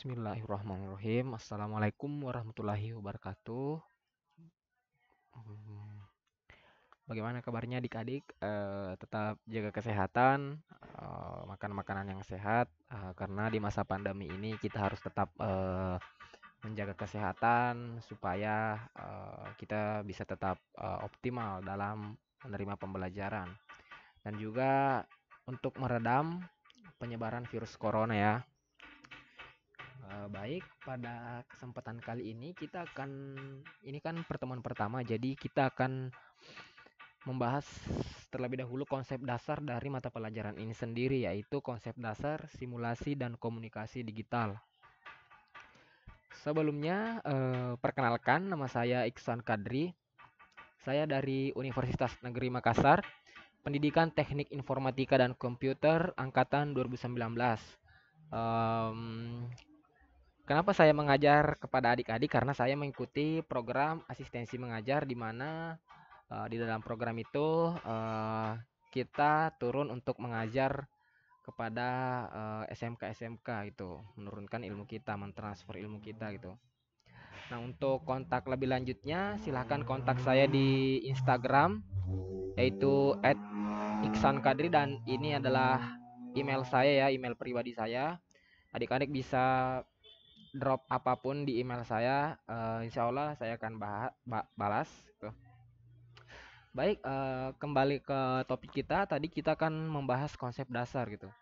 Bismillahirrahmanirrahim. Assalamualaikum warahmatullahi wabarakatuh. Hmm, Bagaimana kabarnya adik-adik? Tetap jaga kesehatan, makan makanan yang sehat, karena di masa pandemi ini kita harus tetap menjaga kesehatan supaya kita bisa tetap optimal dalam menerima pembelajaran dan juga untuk meredam penyebaran virus corona ya. Baik, pada kesempatan kali ini ini kan pertemuan pertama, jadi kita akan membahas terlebih dahulu konsep dasar dari mata pelajaran ini sendiri, yaitu konsep dasar simulasi dan komunikasi digital. Sebelumnya, perkenalkan, nama saya Iksan Kadri. Saya dari Universitas Negeri Makassar, Pendidikan Teknik Informatika dan Komputer angkatan 2019. Em, Kenapa saya mengajar kepada adik-adik? Karena saya mengikuti program asistensi mengajar di mana di dalam program itu kita turun untuk mengajar kepada SMK-SMK gitu, menurunkan ilmu kita, mentransfer ilmu kita gitu. Nah, untuk kontak lebih lanjutnya silahkan kontak saya di Instagram yaitu @iksankadri dan ini adalah email saya ya, email pribadi saya. Adik-adik bisa drop apapun di email saya, insya Allah saya akan balas gitu. Baik, kembali ke topik kita. Tadi kita kan membahas konsep dasar gitu.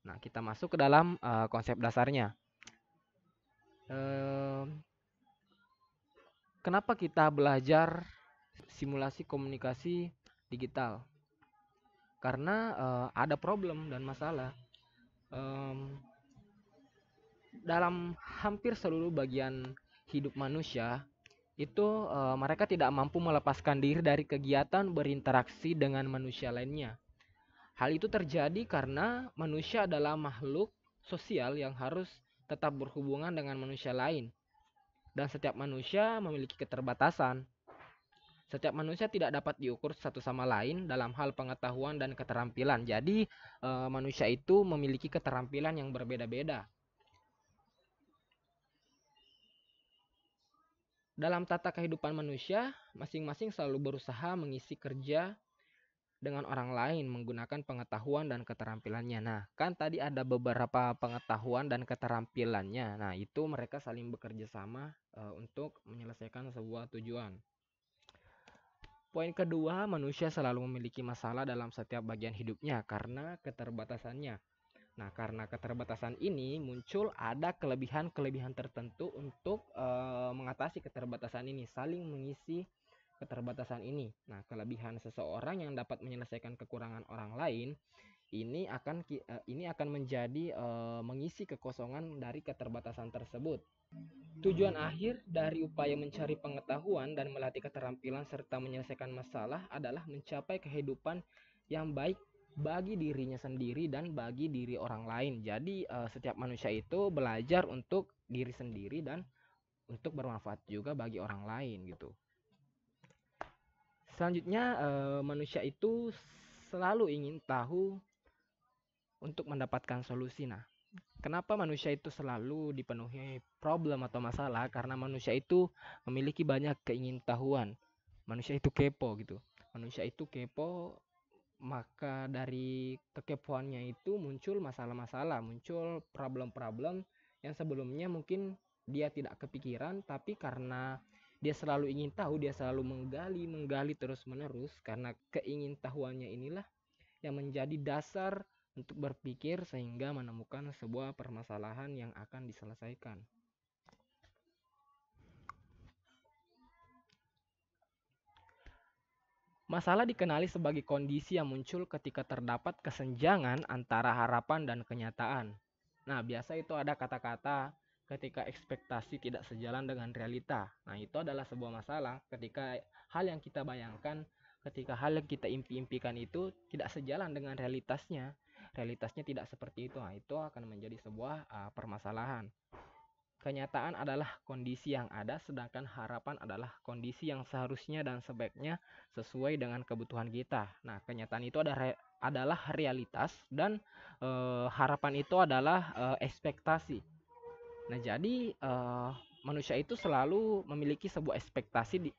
Nah, kita masuk ke dalam konsep dasarnya. Eh, Kenapa kita belajar simulasi komunikasi digital? Karena ada problem dan masalah. Em, Dalam hampir seluruh bagian hidup manusia, itu mereka tidak mampu melepaskan diri dari kegiatan berinteraksi dengan manusia lainnya. Hal itu terjadi karena manusia adalah makhluk sosial yang harus tetap berhubungan dengan manusia lain. Dan setiap manusia memiliki keterbatasan. Setiap manusia tidak dapat diukur satu sama lain dalam hal pengetahuan dan keterampilan. Jadi, manusia itu memiliki keterampilan yang berbeda-beda. Dalam tata kehidupan manusia, masing-masing selalu berusaha mengisi kerja dengan orang lain menggunakan pengetahuan dan keterampilannya. Nah, kan tadi ada beberapa pengetahuan dan keterampilannya. Nah, itu mereka saling bekerja sama untuk menyelesaikan sebuah tujuan. Poin kedua, manusia selalu memiliki masalah dalam setiap bagian hidupnya karena keterbatasannya. Nah, karena keterbatasan ini muncul ada kelebihan-kelebihan tertentu untuk mengatasi keterbatasan ini, saling mengisi keterbatasan ini. Nah, kelebihan seseorang yang dapat menyelesaikan kekurangan orang lain ini akan menjadi mengisi kekosongan dari keterbatasan tersebut. Tujuan akhir dari upaya mencari pengetahuan dan melatih keterampilan serta menyelesaikan masalah adalah mencapai kehidupan yang baik bagi dirinya sendiri dan bagi diri orang lain. Jadi setiap manusia itu belajar untuk diri sendiri dan untuk bermanfaat juga bagi orang lain gitu. Selanjutnya manusia itu selalu ingin tahu untuk mendapatkan solusi. Nah, kenapa manusia itu selalu dipenuhi problem atau masalah? Karena manusia itu memiliki banyak keingintahuan. Manusia itu kepo gitu. Manusia itu kepo, maka dari kekepoannya itu muncul masalah-masalah, muncul problem-problem yang sebelumnya mungkin dia tidak kepikiran, tapi karena dia selalu ingin tahu, dia selalu menggali terus-menerus, karena keingintahuannya inilah yang menjadi dasar untuk berpikir sehingga menemukan sebuah permasalahan yang akan diselesaikan. Masalah dikenali sebagai kondisi yang muncul ketika terdapat kesenjangan antara harapan dan kenyataan. Nah, biasa itu ada kata-kata ketika ekspektasi tidak sejalan dengan realita. Nah, itu adalah sebuah masalah ketika hal yang kita bayangkan, ketika hal yang kita impi-impikan itu tidak sejalan dengan realitasnya. Realitasnya tidak seperti itu. Nah, itu akan menjadi sebuah permasalahan. Kenyataan adalah kondisi yang ada, sedangkan harapan adalah kondisi yang seharusnya dan sebaiknya sesuai dengan kebutuhan kita. Nah, kenyataan itu adalah realitas dan harapan itu adalah ekspektasi. Nah, jadi manusia itu selalu memiliki sebuah ekspektasi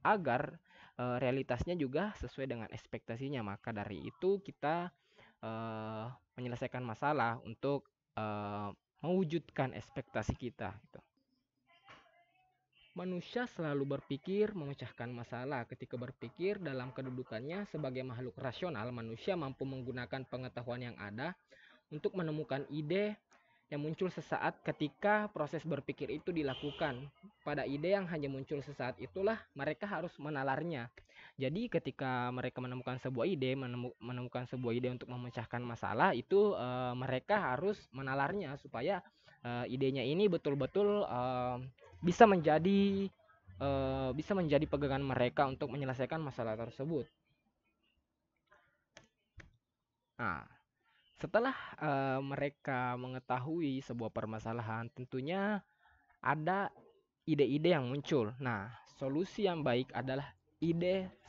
agar realitasnya juga sesuai dengan ekspektasinya. Maka dari itu kita menyelesaikan masalah untuk eh, mewujudkan ekspektasi kita gitu. Manusia selalu berpikir memecahkan masalah. Ketika berpikir dalam kedudukannya sebagai makhluk rasional, manusia mampu menggunakan pengetahuan yang ada untuk menemukan ide yang muncul sesaat ketika proses berpikir itu dilakukan. Pada ide yang hanya muncul sesaat itulah mereka harus menalarnya. Jadi ketika mereka menemukan sebuah ide, menemukan sebuah ide untuk memecahkan masalah, itu mereka harus menalarnya supaya idenya ini betul-betul bisa menjadi bisa menjadi pegangan mereka untuk menyelesaikan masalah tersebut. Nah, setelah mereka mengetahui sebuah permasalahan, tentunya ada ide-ide yang muncul. Nah, solusi yang baik adalah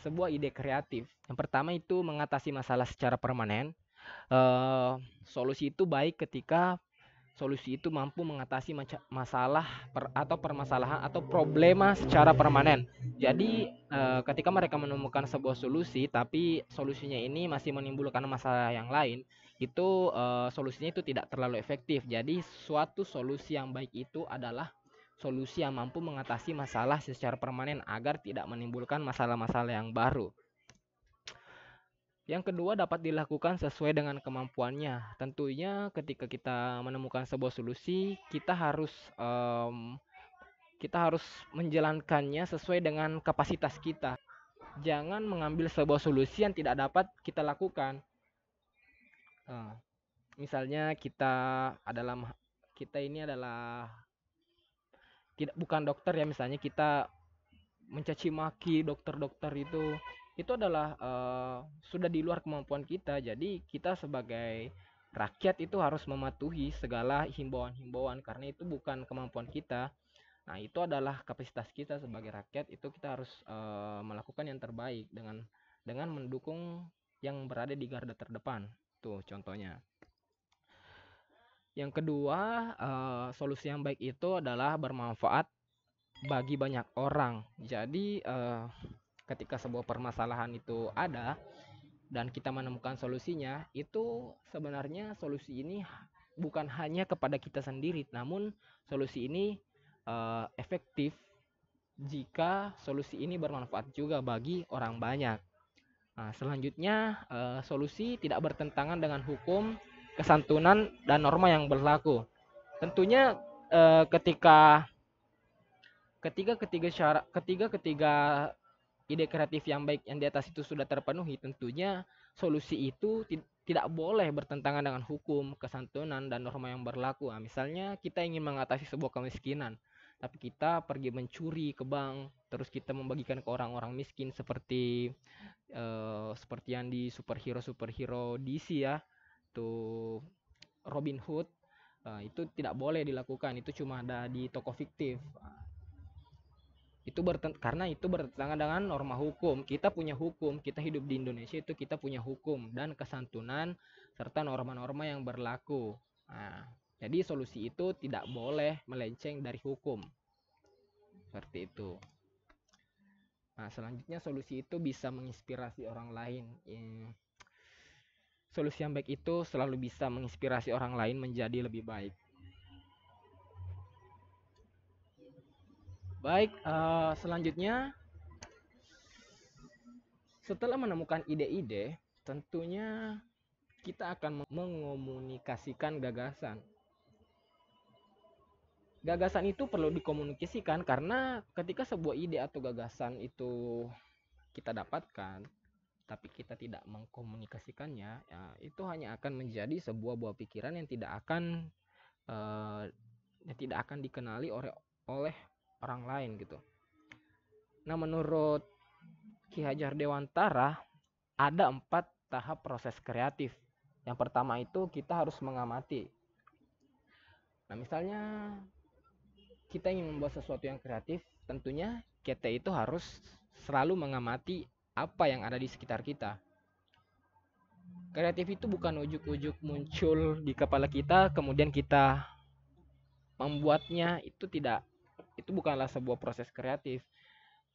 sebuah ide kreatif. Yang pertama itu mengatasi masalah secara permanen. Solusi itu baik ketika solusi itu mampu mengatasi masalah atau permasalahan atau problema secara permanen. Jadi, ketika mereka menemukan sebuah solusi, tapi solusinya ini masih menimbulkan masalah yang lain, itu solusinya itu tidak terlalu efektif. Jadi, suatu solusi yang baik itu adalah solusi yang mampu mengatasi masalah secara permanen agar tidak menimbulkan masalah-masalah yang baru. Yang kedua dapat dilakukan sesuai dengan kemampuannya. Tentunya ketika kita menemukan sebuah solusi, kita harus menjalankannya sesuai dengan kapasitas kita. Jangan mengambil sebuah solusi yang tidak dapat kita lakukan. Misalnya kita ini adalah tidak bukan dokter ya, misalnya kita mencaci maki dokter-dokter itu adalah sudah di luar kemampuan kita. Jadi kita sebagai rakyat itu harus mematuhi segala himbauan-himbauan karena itu bukan kemampuan kita. Nah, itu adalah kapasitas kita sebagai rakyat, itu kita harus melakukan yang terbaik dengan mendukung yang berada di garda terdepan. Tuh contohnya. Yang kedua, solusi yang baik itu adalah bermanfaat bagi banyak orang. Jadi ketika sebuah permasalahan itu ada dan kita menemukan solusinya, itu sebenarnya solusi ini bukan hanya kepada kita sendiri, namun solusi ini efektif jika solusi ini bermanfaat juga bagi orang banyak. Nah, selanjutnya solusi tidak bertentangan dengan hukum, kesantunan dan norma yang berlaku. Tentunya ketika ketiga ketiga syarat ketiga ide kreatif yang baik yang di atas itu sudah terpenuhi, tentunya solusi itu tidak boleh bertentangan dengan hukum, kesantunan, dan norma yang berlaku. Nah, misalnya kita ingin mengatasi sebuah kemiskinan, tapi kita pergi mencuri ke bank, terus kita membagikan ke orang-orang miskin seperti yang di superhero DC ya, tuh Robin Hood. Itu tidak boleh dilakukan, itu cuma ada di toko fiktif. Karena itu bertentangan dengan norma hukum. Kita punya hukum, kita hidup di Indonesia itu kita punya hukum dan kesantunan serta norma-norma yang berlaku. Nah, jadi solusi itu tidak boleh melenceng dari hukum. Seperti itu. Nah, selanjutnya solusi itu bisa menginspirasi orang lain. Solusi yang baik itu selalu bisa menginspirasi orang lain menjadi lebih baik. Baik, selanjutnya setelah menemukan ide-ide, tentunya kita akan mengomunikasikan gagasan. Gagasan itu perlu dikomunikasikan karena ketika sebuah ide atau gagasan itu kita dapatkan, tapi kita tidak mengkomunikasikannya, ya, itu hanya akan menjadi sebuah buah pikiran yang tidak akan dikenali oleh orang lain gitu. Nah, menurut Ki Hajar Dewantara ada 4 tahap proses kreatif. Yang pertama itu kita harus mengamati. Nah, misalnya kita ingin membuat sesuatu yang kreatif, tentunya kita itu harus selalu mengamati apa yang ada di sekitar kita. Kreatif itu bukan ujuk-ujuk muncul di kepala kita, kemudian kita membuatnya itu bukanlah sebuah proses kreatif.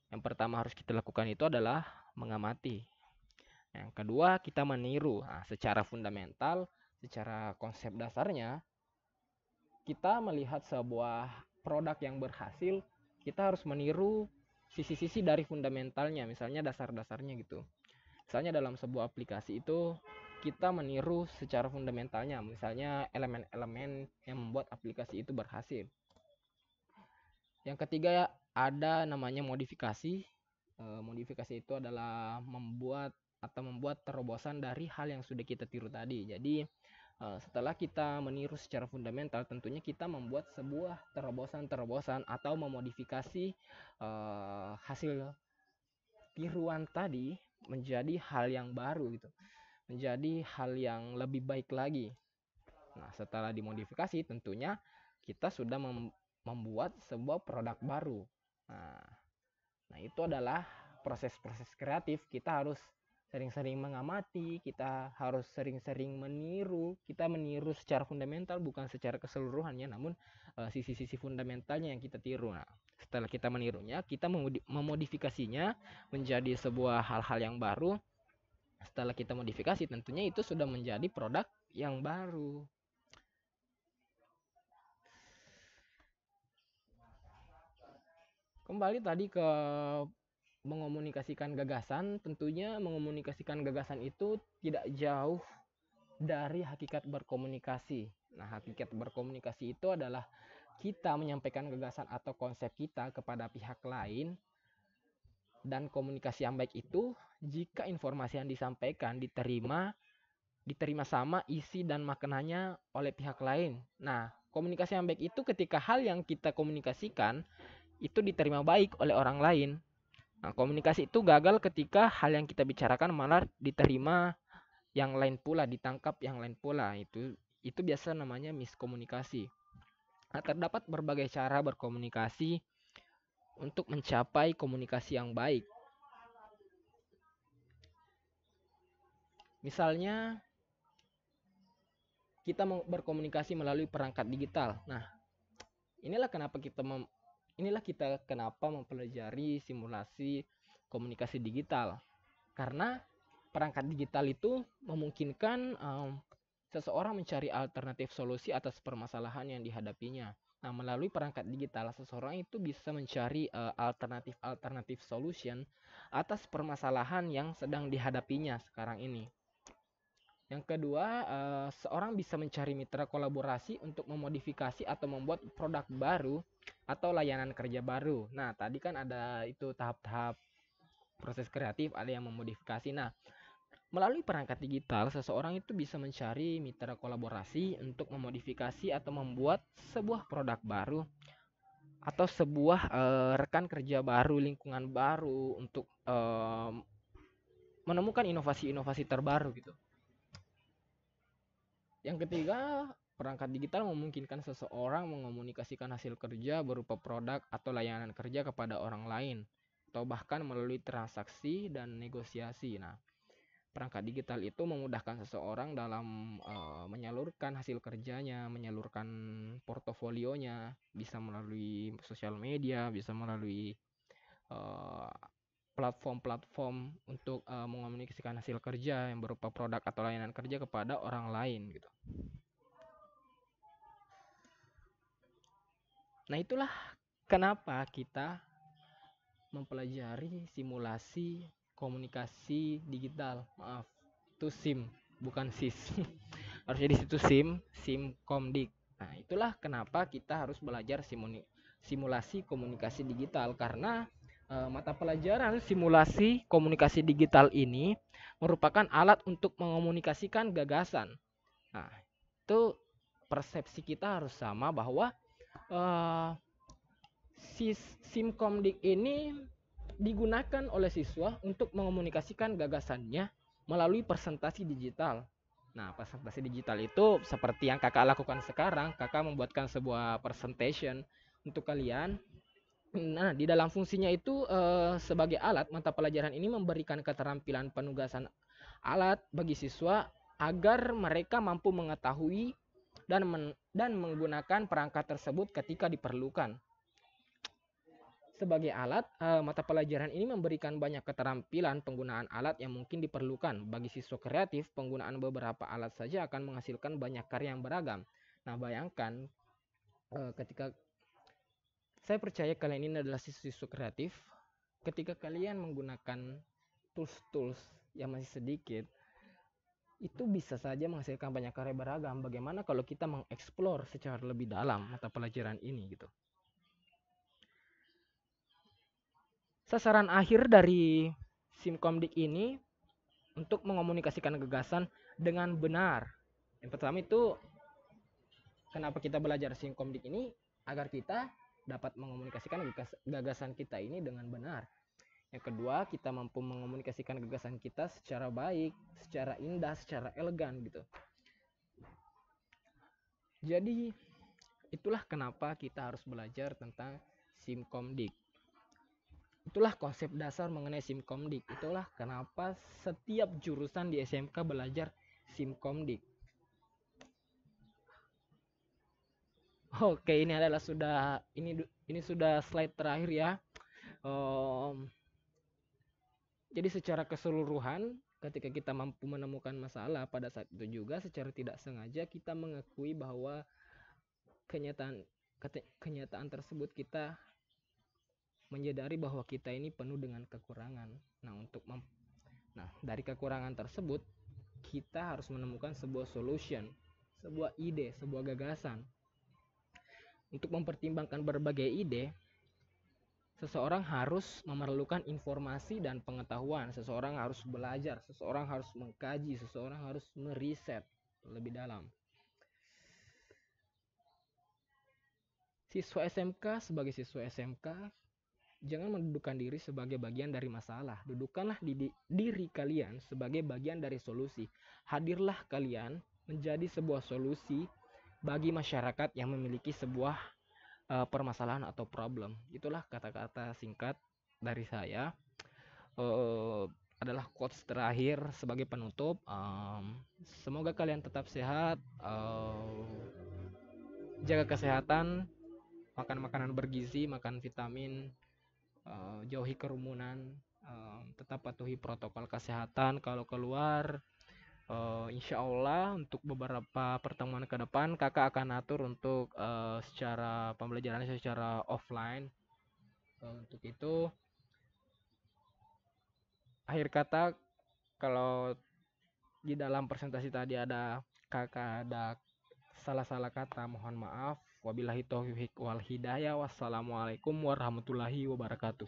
Yang pertama harus kita lakukan itu adalah mengamati. Yang kedua, kita meniru. Nah, secara fundamental, secara konsep dasarnya, kita melihat sebuah produk yang berhasil, kita harus meniru sisi-sisi dari fundamentalnya, misalnya dasar-dasarnya gitu. Misalnya dalam sebuah aplikasi itu kita meniru secara fundamentalnya, misalnya elemen-elemen yang membuat aplikasi itu berhasil. Yang ketiga ada namanya modifikasi. Modifikasi itu adalah membuat terobosan dari hal yang sudah kita tiru tadi. Jadi setelah kita meniru secara fundamental, tentunya kita membuat sebuah terobosan atau memodifikasi hasil tiruan tadi menjadi hal yang baru gitu, menjadi hal yang lebih baik lagi. Nah, setelah dimodifikasi tentunya kita sudah membuat sebuah produk baru. Nah, itu adalah proses-proses kreatif. Kita harus sering-sering mengamati, kita harus sering-sering meniru. Kita meniru secara fundamental, bukan secara keseluruhannya, namun sisi-sisi fundamentalnya yang kita tiru. Nah, setelah kita menirunya, kita memodifikasinya menjadi sebuah hal-hal yang baru. Setelah kita modifikasi, tentunya itu sudah menjadi produk yang baru. Kembali tadi ke mengomunikasikan gagasan, tentunya mengomunikasikan gagasan itu tidak jauh dari hakikat berkomunikasi. Nah, hakikat berkomunikasi itu adalah kita menyampaikan gagasan atau konsep kita kepada pihak lain, dan komunikasi yang baik itu jika informasi yang disampaikan diterima sama isi dan maknanya oleh pihak lain. Nah, komunikasi yang baik itu ketika hal yang kita komunikasikan itu diterima baik oleh orang lain. Nah, komunikasi itu gagal ketika hal yang kita bicarakan malah diterima yang lain pula, ditangkap yang lain pula. Itu biasa namanya miskomunikasi. Nah, terdapat berbagai cara berkomunikasi untuk mencapai komunikasi yang baik. Misalnya kita berkomunikasi melalui perangkat digital. Nah, inilah kita kenapa mempelajari simulasi komunikasi digital. Karena perangkat digital itu memungkinkan seseorang mencari alternatif solusi atas permasalahan yang dihadapinya. Nah, melalui perangkat digital, seseorang itu bisa mencari alternatif solution atas permasalahan yang sedang dihadapinya sekarang ini. Yang kedua, seorang bisa mencari mitra kolaborasi untuk memodifikasi atau membuat produk baru atau layanan kerja baru. Nah, tadi kan ada itu tahap-tahap proses kreatif, ada yang memodifikasi. Nah, melalui perangkat digital, seseorang itu bisa mencari mitra kolaborasi untuk memodifikasi atau membuat sebuah produk baru atau sebuah rekan kerja baru, lingkungan baru untuk menemukan inovasi-inovasi terbaru gitu. Yang ketiga, perangkat digital memungkinkan seseorang mengomunikasikan hasil kerja berupa produk atau layanan kerja kepada orang lain, atau bahkan melalui transaksi dan negosiasi. Nah, perangkat digital itu memudahkan seseorang dalam menyalurkan hasil kerjanya, menyalurkan portofolionya, bisa melalui sosial media, bisa melalui platform-platform untuk mengomunikasikan hasil kerja yang berupa produk atau layanan kerja kepada orang lain gitu. Nah, itulah kenapa kita mempelajari simulasi komunikasi digital. Maaf, itu SIM, bukan SIS. Harusnya di situ SIMKOMDIK. Nah, itulah kenapa kita harus belajar simulasi komunikasi digital, karena mata pelajaran simulasi komunikasi digital ini merupakan alat untuk mengomunikasikan gagasan. Nah, itu persepsi kita harus sama bahwa SIMKOMDIK ini digunakan oleh siswa untuk mengomunikasikan gagasannya melalui presentasi digital. Nah, presentasi digital itu seperti yang kakak lakukan sekarang. Kakak membuatkan sebuah presentation untuk kalian. Nah, di dalam fungsinya itu sebagai alat, mata pelajaran ini memberikan keterampilan penugasan alat bagi siswa agar mereka mampu mengetahui dan dan menggunakan perangkat tersebut ketika diperlukan. Sebagai alat, mata pelajaran ini memberikan banyak keterampilan penggunaan alat yang mungkin diperlukan. Bagi siswa kreatif, penggunaan beberapa alat saja akan menghasilkan banyak karya yang beragam. Nah, bayangkan ketika saya percaya kalian ini adalah siswa kreatif, ketika kalian menggunakan tools-tools yang masih sedikit, itu bisa saja menghasilkan banyak karya beragam. Bagaimana kalau kita mengeksplor secara lebih dalam mata pelajaran ini gitu. Sasaran akhir dari Simkomdik ini untuk mengomunikasikan gagasan dengan benar. Yang pertama itu, kenapa kita belajar Simkomdik ini? Agar kita dapat mengomunikasikan gagasan kita ini dengan benar. Yang kedua, kita mampu mengomunikasikan gagasan kita secara baik, secara indah, secara elegan gitu. Jadi, itulah kenapa kita harus belajar tentang Simkomdik. Itulah konsep dasar mengenai Simkomdik. Itulah kenapa setiap jurusan di SMK belajar Simkomdik. Oke, ini adalah ini sudah slide terakhir ya. Jadi secara keseluruhan, ketika kita mampu menemukan masalah pada saat itu juga secara tidak sengaja kita mengakui bahwa kenyataan tersebut kita menyadari bahwa kita ini penuh dengan kekurangan. Nah, dari kekurangan tersebut kita harus menemukan sebuah solution, sebuah ide, sebuah gagasan. Untuk mempertimbangkan berbagai ide, seseorang harus memerlukan informasi dan pengetahuan. Seseorang harus belajar, seseorang harus mengkaji, seseorang harus meriset lebih dalam. Siswa SMK sebagai siswa SMK, jangan mendudukkan diri sebagai bagian dari masalah. Dudukkanlah diri kalian sebagai bagian dari solusi. Hadirlah kalian menjadi sebuah solusi bagi masyarakat yang memiliki sebuah permasalahan atau problem. Itulah kata-kata singkat dari saya. Adalah quotes terakhir sebagai penutup. Semoga kalian tetap sehat, jaga kesehatan, makan makanan bergizi, makan vitamin, jauhi kerumunan, tetap patuhi protokol kesehatan kalau keluar. Insya Allah untuk beberapa pertemuan ke depan kakak akan atur untuk secara pembelajaran secara offline. Untuk itu, akhir kata, kalau di dalam presentasi tadi ada kakak ada salah-salah kata, mohon maaf. Wabillahi taufiq wal hidayah. Wassalamualaikum warahmatullahi wabarakatuh.